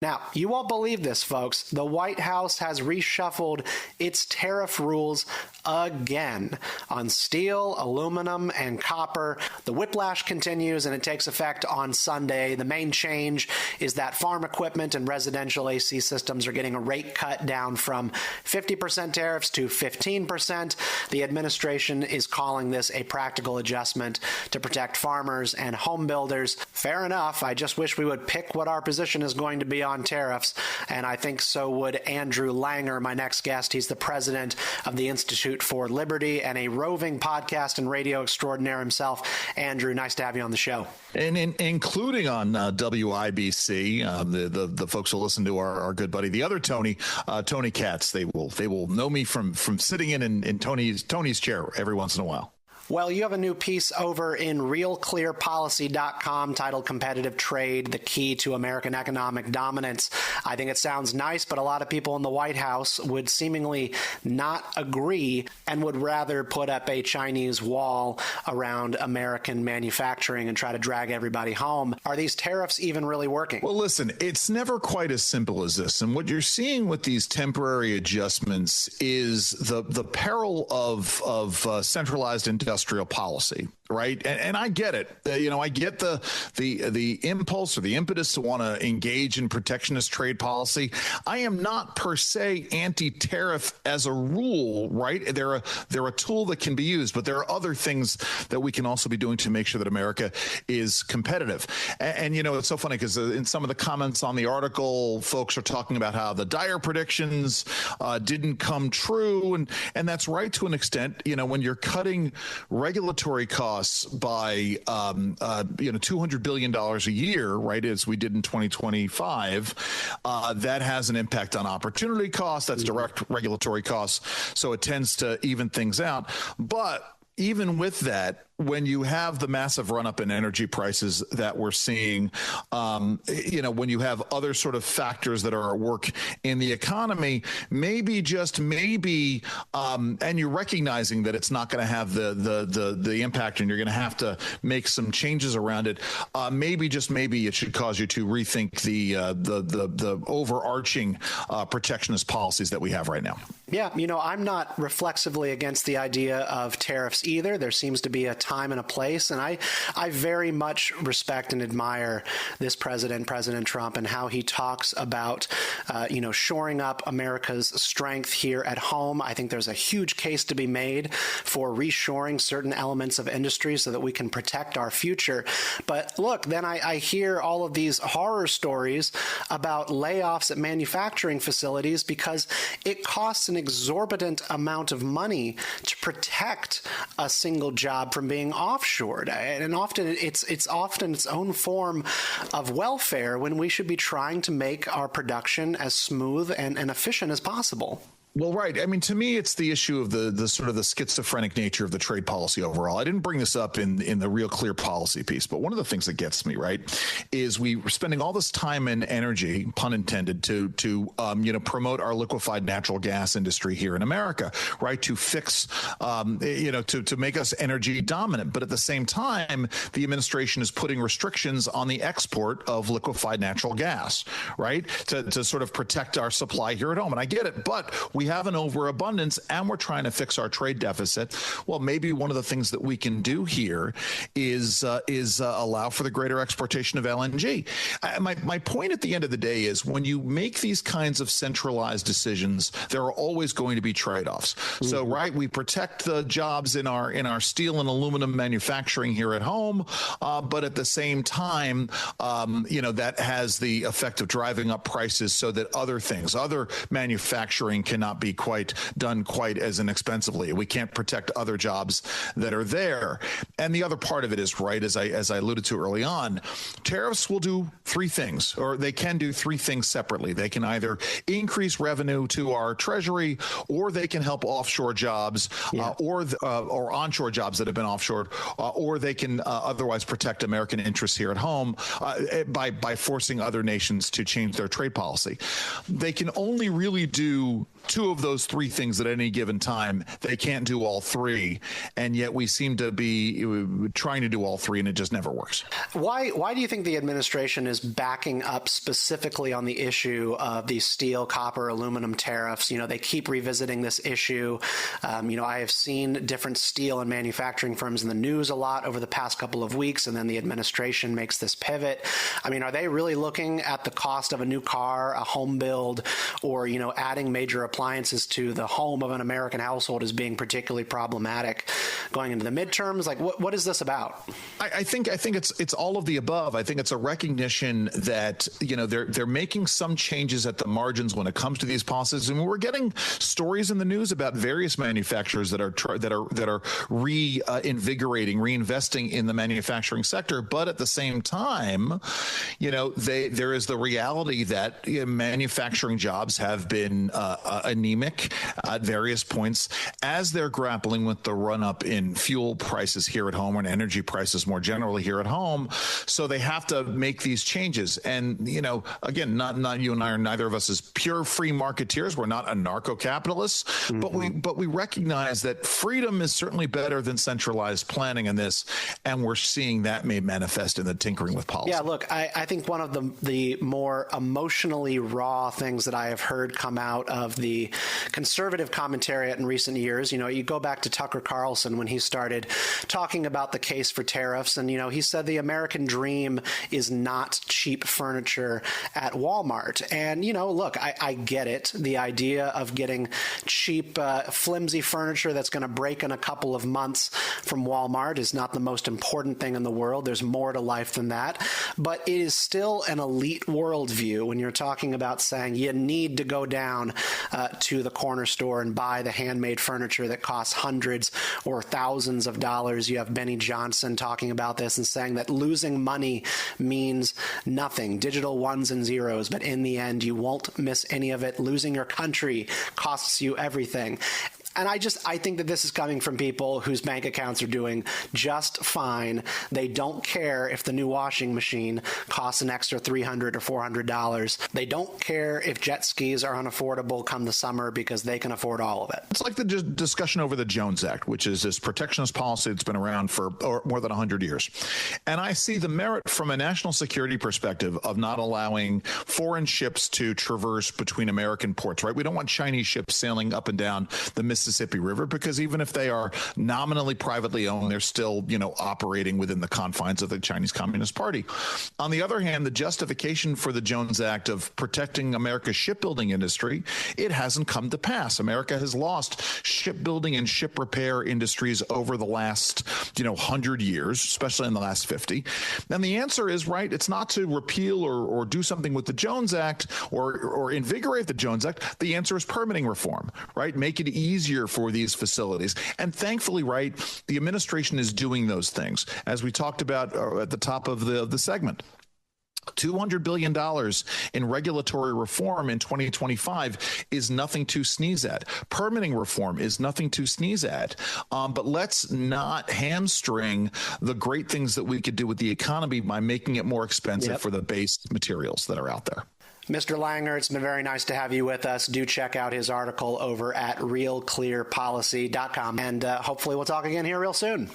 Now, you won't believe this, folks. The White House has reshuffled its tariff rules again on steel, aluminum, and copper. The whiplash continues, and it takes effect on Sunday. The main change is that farm equipment and residential AC systems are getting a rate cut down from 50% tariffs to 15%. The administration is calling this a practical adjustment to protect farmers and home builders. Fair enough. I just wish we would pick what our position is going to be on tariffs, and I think so would Andrew Langer, my next guest. He's the president of the Institute for Liberty and a roving podcast and radio extraordinaire himself. Andrew, nice to have you on the show. And including on WIBC, the folks who listen to our good buddy, the other Tony Katz, they will know me from sitting in Tony's chair every once in a while. Well, you have a new piece over in realclearpolicy.com titled Competitive Trade, the Key to American Economic Dominance. I think it sounds nice, but a lot of people in the White House would seemingly not agree and would rather put up a Chinese wall around American manufacturing and try to drag everybody home. Are these tariffs even really working? Well, listen, it's never quite as simple as this. And what you're seeing with these temporary adjustments is the peril of centralized industrial policy, right? And I get it. I get the impulse or the impetus to want to engage in protectionist trade policy. I am not per se anti-tariff as a rule, right? They're a tool that can be used, but there are other things that we can also be doing to make sure that America is competitive. And it's so funny because in some of the comments on the article, folks are talking about how the dire predictions didn't come true, and that's right to an extent. When you're cutting regulatory costs by $200 billion a year, right, as we did in 2025, that has an impact on opportunity costs. That's direct regulatory costs. So it tends to even things out. But even with that, when you have the massive run-up in energy prices that we're seeing, when you have other sort of factors that are at work in the economy, maybe, and you're recognizing that it's not going to have the impact, and you're going to have to make some changes around it. Maybe it should cause you to rethink the overarching protectionist policies that we have right now. Yeah, I'm not reflexively against the idea of tariffs either. There seems to be a time and a place, and I very much respect and admire this President Trump, and how he talks about, shoring up America's strength here at home. I think there's a huge case to be made for reshoring certain elements of industry so that we can protect our future. But look, then I hear all of these horror stories about layoffs at manufacturing facilities because it costs an exorbitant amount of money to protect a single job from being offshored. And often it's often its own form of welfare when we should be trying to make our production as smooth and efficient as possible. Well, right. I mean, to me, it's the issue of the sort of the schizophrenic nature of the trade policy overall. I didn't bring this up in the Real Clear Policy piece, but one of the things that gets me, right, is we're spending all this time and energy, pun intended, to promote our liquefied natural gas industry here in America, right, to fix, to make us energy dominant. But at the same time, the administration is putting restrictions on the export of liquefied natural gas, right, to sort of protect our supply here at home. And I get it, but we have an overabundance and we're trying to fix our trade deficit. Well, maybe one of the things that we can do here is allow for the greater exportation of LNG. My point at the end of the day is when you make these kinds of centralized decisions, there are always going to be trade-offs. Mm-hmm. So, right, we protect the jobs in our steel and aluminum manufacturing here at home, but at the same time, that has the effect of driving up prices so that other manufacturing cannot be done quite as inexpensively. We can't protect other jobs that are there. And the other part of it is, right, as I alluded to early on, tariffs will do three things, or they can do three things separately. They can either increase revenue to our treasury, or they can help offshore jobs, or onshore jobs that have been offshored, or they can otherwise protect American interests here at home by forcing other nations to change their trade policy. They can only really do two two of those three things at any given time. They can't do all three, and yet we seem to be trying to do all three, and it just never works. Why do you think the administration is backing up specifically on the issue of these steel, copper, aluminum tariffs? They keep revisiting this issue. I have seen different steel and manufacturing firms in the news a lot over the past couple of weeks, and then the administration makes this pivot. Are they really looking at the cost of a new car, a home build, or, adding major appliances to the home of an American household as being particularly problematic going into the midterms? What is this about? I think it's all of the above. I think it's a recognition that, they're making some changes at the margins when it comes to these policies. And we're getting stories in the news about various manufacturers that are reinvesting in the manufacturing sector. But at the same time, there is the reality that manufacturing jobs have been anemic at various points as they're grappling with the run up in fuel prices here at home and energy prices more generally here at home. So they have to make these changes. And, again, not you and I are neither of us as pure free marketeers. We're not anarcho-capitalists, but we recognize that freedom is certainly better than centralized planning in this. And we're seeing that may manifest in the tinkering with policy. Yeah, look, I think one of the more emotionally raw things that I have heard come out of the conservative commentariat in recent years, you go back to Tucker Carlson when he started talking about the case for tariffs. And, he said the American dream is not cheap furniture at Walmart. And, look, I get it. The idea of getting cheap, flimsy furniture that's going to break in a couple of months from Walmart is not the most important thing in the world. There's more to life than that. But it is still an elite worldview when you're talking about saying you need to go down to the corner store and buy the handmade furniture that costs hundreds or thousands of dollars. You have Benny Johnson talking about this and saying that losing money means nothing, digital ones and zeros, but in the end, you won't miss any of it. Losing your country costs you everything. And I think that this is coming from people whose bank accounts are doing just fine. They don't care if the new washing machine costs an extra $300 or $400. They don't care if jet skis are unaffordable come the summer because they can afford all of it. It's like the discussion over the Jones Act, which is this protectionist policy that's been around for more than 100 years. And I see the merit from a national security perspective of not allowing foreign ships to traverse between American ports, right? We don't want Chinese ships sailing up and down the Mississippi River, because even if they are nominally privately owned, they're still, operating within the confines of the Chinese Communist Party. On the other hand, the justification for the Jones Act of protecting America's shipbuilding industry, it hasn't come to pass. America has lost shipbuilding and ship repair industries over the last, 100 years, especially in the last 50. And the answer is, right, it's not to repeal or do something with the Jones Act or invigorate the Jones Act. The answer is permitting reform, right? Make it easier for these facilities. And thankfully, right, the administration is doing those things, as we talked about at the top of the segment. $200 billion in regulatory reform in 2025 is nothing to sneeze at. Permitting reform is nothing to sneeze at. But let's not hamstring the great things that we could do with the economy by making it more expensive for the base materials that are out there. Mr. Langer, it's been very nice to have you with us. Do check out his article over at realclearpolicy.com. And hopefully we'll talk again here real soon.